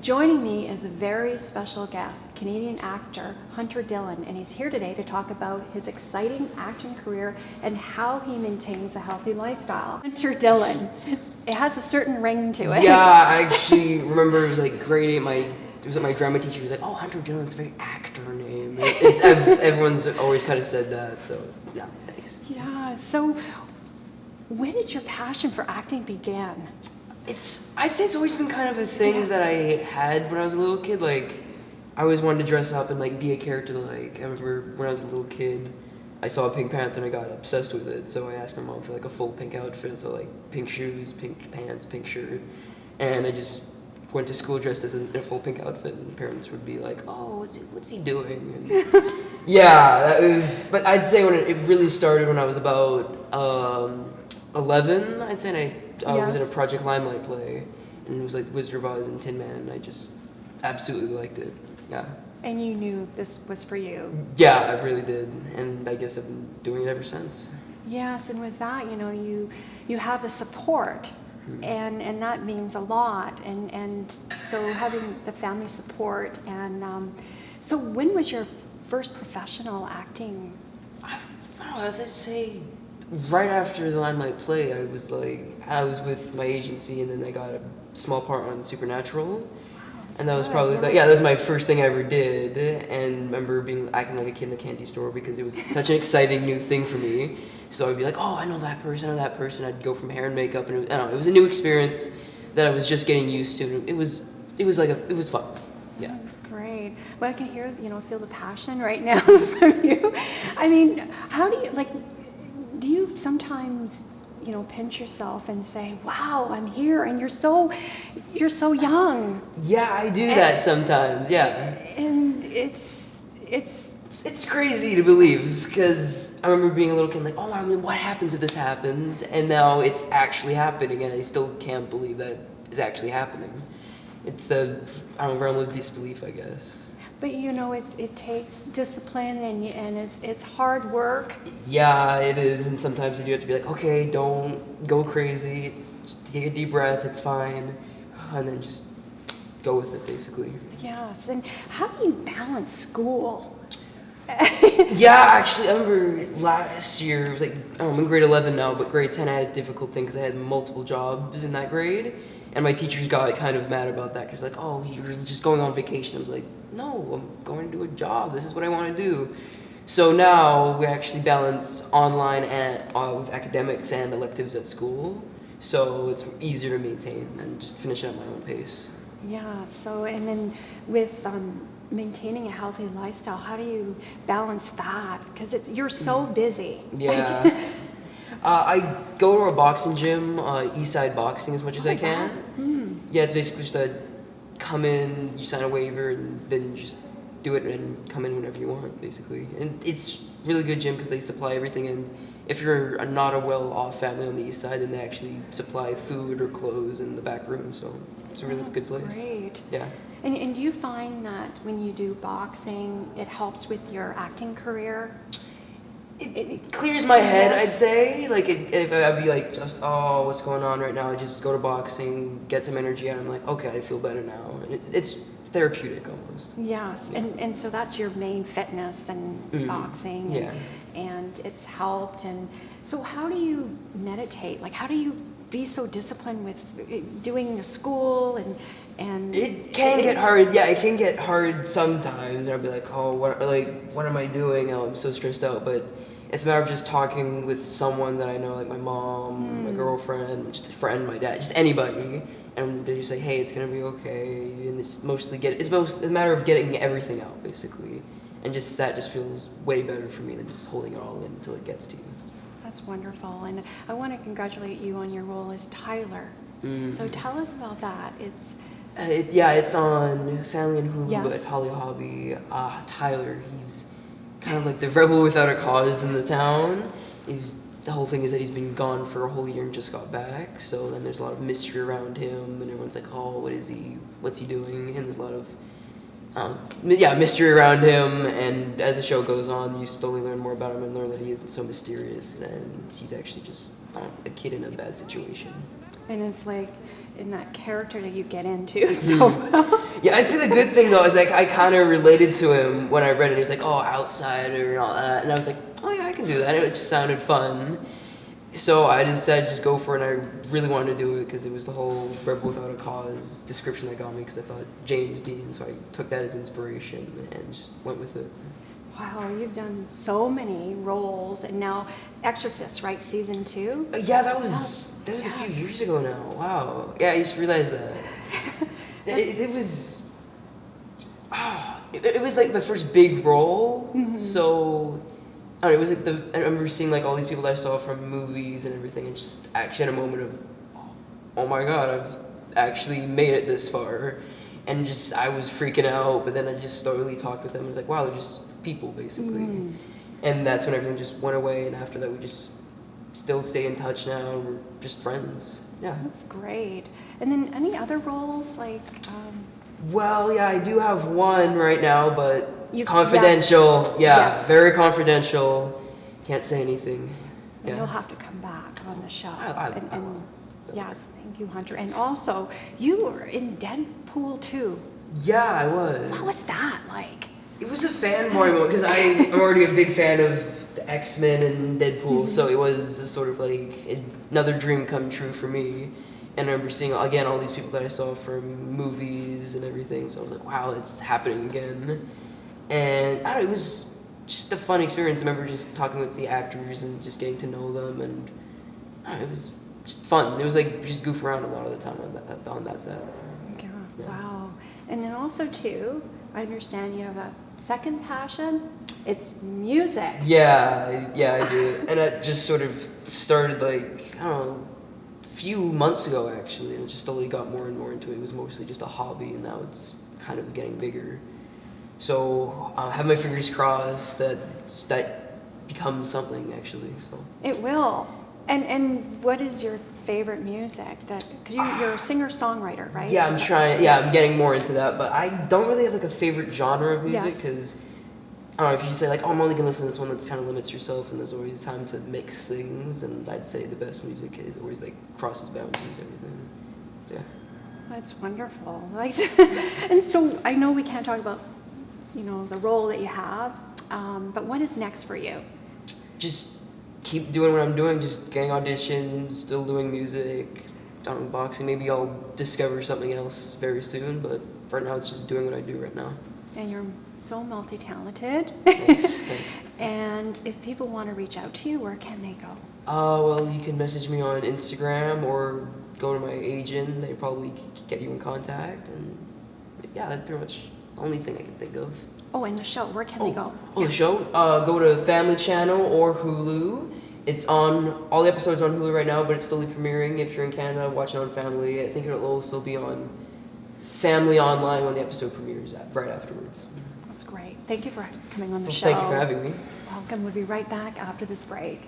Joining me is a very special guest, Canadian actor Hunter Dillon, and he's here today to talk about his exciting acting career and how he maintains a healthy lifestyle. Hunter Dillon, it has a certain ring to it. Yeah, I actually remember it was like grade 8, it was my drama teacher was like, oh, Hunter Dillon, it's a very actor name. Everyone's always kind of said that, so yeah, thanks. Yeah, so when did your passion for acting begin? I'd say it's always been kind of a thing that I had when I was a little kid. Like, I always wanted to dress up and like be a character. Like, I remember when I was a little kid, I saw a Pink Panther and I got obsessed with it. So I asked my mom for like a full pink outfit, so like pink shoes, pink pants, pink shirt, and I just went to school dressed as in a full pink outfit. And parents would be like, "Oh, what's he doing?" And yeah, that was. But I'd say when it really started when I was about 11, I'd say, and I was in a Project Limelight play, and it was like Wizard of Oz and Tin Man, and I just absolutely liked it. Yeah. And you knew this was for you. Yeah, I really did, and I guess I've been doing it ever since. Yes, and with that, you have the support, and that means a lot, and so having the family support, and so when was your first professional acting? I don't know, I'd say right after the Limelight play, I was with my agency, and then I got a small part on Supernatural. And that was probably, that was my first thing I ever did, and remember acting like a kid in a candy store because it was such an exciting new thing for me. So I'd be like, oh, I know that person. I'd go from hair and makeup, and I don't know, it was a new experience that I was just getting used to. It was fun. Yeah. That's great. Well, I can feel the passion right now from you. I mean, how do you sometimes pinch yourself and say, wow, I'm here, and you're so young? Yeah, I do that sometimes, yeah. And it's crazy to believe, because I remember being a little kid like, oh, I mean, what happens if this happens? And now it's actually happening, and I still can't believe that it's actually happening. It's the, realm of disbelief, I guess. But it takes discipline, and it's hard work. Yeah, it is, and sometimes you do have to be like, okay, don't go crazy. Just take a deep breath. It's fine, and then just go with it, basically. Yes, and how do you balance school? Yeah, actually, I remember last year, it was like, I'm in grade 11 now, but grade 10 I had a difficult thing because I had multiple jobs in that grade. And my teachers got kind of mad about that because like, oh, you're just going on vacation. I was like, no, I'm going to do a job. This is what I want to do. So now we actually balance online and with academics and electives at school. So it's easier to maintain and just finish it at my own pace. Yeah. So and then with maintaining a healthy lifestyle, how do you balance that? Because you're so busy. Yeah. I go to a boxing gym, Eastside Boxing, as much as I can. Yeah, it's basically just come in, you sign a waiver, and then you just do it and come in whenever you want, basically. And it's really good gym because they supply everything, and if you're not a well-off family on the East Side, then they actually supply food or clothes in the back room, so it's a really good place. Great. Yeah. And do you find that when you do boxing, it helps with your acting career? It clears my head, I'd say. Like, if I'd be like, just, oh, what's going on right now? I just go to boxing, get some energy, and I'm like, okay, I feel better now. It's therapeutic almost. Yes, yeah. And so that's your main fitness and boxing. Yeah. And it's helped. And so how do you meditate? Like, how do you be so disciplined with doing your school and it can get hard. Yeah, it can get hard sometimes. I'll be like, oh, what am I doing? Oh, I'm so stressed out. But it's a matter of just talking with someone that I know, like my mom, my girlfriend, just a friend, my dad, just anybody, and they just say, hey, it's gonna be okay. And it's a matter of getting everything out, basically, and that just feels way better for me than just holding it all in until it gets to you. That's wonderful, and I want to congratulate you on your role as Tyler. So tell us about that. It's on Family and Hulu, yes. But Holly Hobby. Tyler, he's kind of like the rebel without a cause in the town. The whole thing is that he's been gone for a whole year and just got back. So then there's a lot of mystery around him, and everyone's like, oh, what is he? What's he doing? And there's a lot of mystery around him. And as the show goes on, you slowly learn more about him and learn that he isn't so mysterious, and he's actually just a kid in a bad situation. And it's like in that character that you get into so well. Yeah, I'd say the good thing though is like I kind of related to him when I read it. He was like, "Oh, outsider and all that," and I was like, "Oh yeah, I can do that." It just sounded fun, so I just said just go for it. And I really wanted to do it because it was the whole "Rebel Without a Cause" description that got me. Because I thought James Dean, so I took that as inspiration and just went with it. Wow, you've done so many roles, and now Exorcist, right? Season 2. Yeah, that was a few years ago now. Wow. Yeah, I just realized that. It was. It was like the first big role, so I don't know, it was like I remember seeing like all these people that I saw from movies and everything, and just actually had a moment of, oh my god, I've actually made it this far, and just I was freaking out, but then I just slowly talked with them. I was like, wow, they're just people basically, and that's when everything just went away. And after that, we just still stay in touch now, and we're just friends. Yeah, that's great. And then any other roles like? Well, yeah, I do have one right now, but Yes. confidential. Yeah, Yes. very confidential. Can't say anything. And Yeah. you'll have to come back on the show. I and will. yes, thank you, Hunter. And also, you were in Deadpool 2. Yeah, I was. What was that like? It was a fanboy moment because I'm already a big fan of the X-Men and Deadpool, so it was a sort of like another dream come true for me. And I remember seeing again all these people that I saw from movies and everything, so I was like, wow, it's happening again. And I don't know, it was just a fun experience. I remember just talking with the actors and just getting to know them, and I don't know, it was just fun. It was like just goof around a lot of the time on that set. Yeah. Yeah. Wow. And then also too, I understand you have a second passion. It's music. Yeah, I do. And it just sort of started like, I don't know, a few months ago actually, and it just slowly got more and more into it. It was mostly just a hobby, and now it's kind of getting bigger. So I have my fingers crossed that becomes something actually. So It will. And what is your favorite music? Because you're a singer-songwriter, right? yeah, Is I'm that- trying. Yeah, yes. I'm getting more into that, but I don't really have like a favorite genre of music Yes. because I don't know if you say like, oh, I'm only gonna listen to this one, that kind of limits yourself, and there's always time to mix things. And I'd say the best music is always like crosses boundaries, everything. So, yeah. That's wonderful. Like, and so I know we can't talk about, the role that you have, but what is next for you? Just keep doing what I'm doing, just getting auditions, still doing music, boxing. Maybe I'll discover something else very soon, but for now it's just doing what I do right now. And you're so multi-talented. Thanks. And if people want to reach out to you, where can they go? Well, you can message me on Instagram or go to my agent. They probably get you in contact, and yeah, that's pretty much the only thing I can think of. Oh, and the show, where can they go? The show? Go to Family Channel or Hulu. It's on, all the episodes are on Hulu right now, but it's slowly premiering. If you're in Canada, watch it on Family. I think it'll also be on Family Online when the episode premieres right afterwards. That's great. Thank you for coming on the show. Thank you for having me. Welcome. We'll be right back after this break.